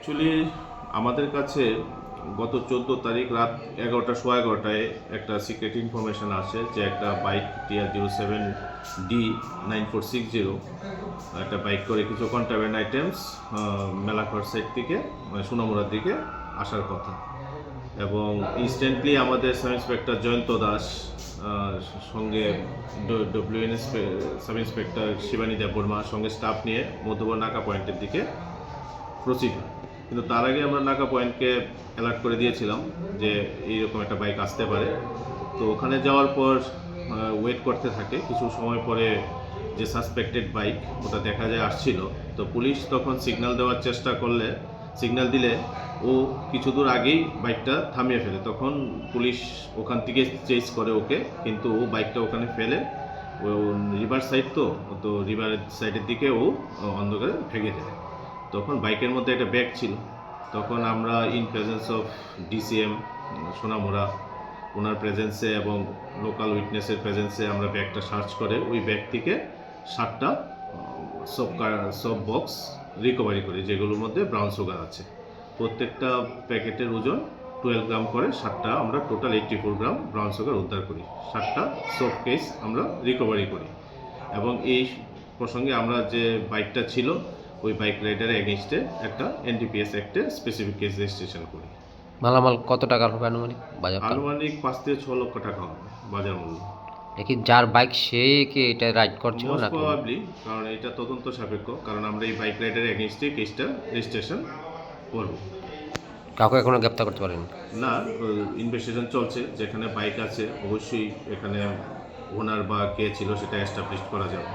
Actually আমাদের কাছে গত 14 তারিখ রাত 11টা সোয়া 11টায় একটা সিক্রেট ইনফরমেশন আসে যে একটা বাইক TR07D9460 একটা বাইক করে কিছু কন্ট্রাব্যান্ড আইটেমস মেলাঘর সাইড থেকে সোনামুড়ার দিকে আসার কথা। এবং ইনস্ট্যান্টলি আমাদের সাব ইন্সপেক্টর জয়ন্ত দাস সঙ্গে ডব্লিউএনএস সাব ইন্সপেক্টর শিবানী দেববর্মার সঙ্গে স্টাফ নিয়ে মধ্যবর নাকা পয়েন্টের দিকে প্রসিড হয়। কিন্তু তার আগে আমরা নাকা পয়েন্টকে অ্যালার্ট করে দিয়েছিলাম যে এইরকম একটা বাইক আসতে পারে। তো ওখানে যাওয়ার পর ওয়েট করতে থাকে। কিছু সময় পরে যে সাসপেক্টেড বাইক ওটা দেখা যায় আসছিল। তো পুলিশ তখন সিগন্যাল দেওয়ার চেষ্টা করলে, সিগন্যাল দিলে ও কিছু দূর আগেই বাইকটা থামিয়ে ফেলে। তখন পুলিশ ওখান থেকে চেস করে ওকে, কিন্তু ও বাইকটা ওখানে ফেলে ও রিভার সাইড তো রিভারের সাইডের দিকে ও অন্ধকারে ভেঙে যায়। তখন বাইকের মধ্যে একটা ব্যাগ ছিল। তখন আমরা in presence of DCM Sonamura ওনার প্রেজেন্সে এবং লোকাল উইটনেসের প্রেজেন্সে আমরা ব্যাগটা সার্চ করে ওই ব্যাগ থেকে 7টা সব বক্স রিকভারি করি, যেগুলোর মধ্যে ব্রাউন সুগার আছে। প্রত্যেকটা প্যাকেটের ওজন 12 গ্রাম করে। 7টা আমরা টোটাল 84 গ্রাম ব্রাউন সুগার উদ্ধার করি। 7টা সব কেস আমরা রিকভারি করি। এবং এই প্রসঙ্গে আমরা যে বাইকটা ছিল ওই বাইক রাইডারের এগেইনস্টে একটা এনডিপিএস অ্যাক্টে স্পেসিফিক কেস রেজিস্ট্রেশন করি। মালামাল কত টাকার হবে আনুমানিক বাজার? আনুমানিক 5 থেকে 6 লক্ষ টাকা হবে বাজার মূল্য। কি যার বাইক সে কি এটা রাইড করছিল মোস্ট নাকি? প্রবাবলি, কারণ এটা তদন্ত সাপেক্ষ, কারণ আমরা এই বাইক রাইডারের এগেইনস্টে কেসটা রেজিস্ট্রেশন করব। কাউকে এখনো গ্রেপ্তার করতে পারেন না, ইনভেস্টিগেশন চলছে। যেখানে বাইক আছে অবশ্যই এখানে ওনার বা কে ছিল সেটা এস্টাবলিশ করা যাবে।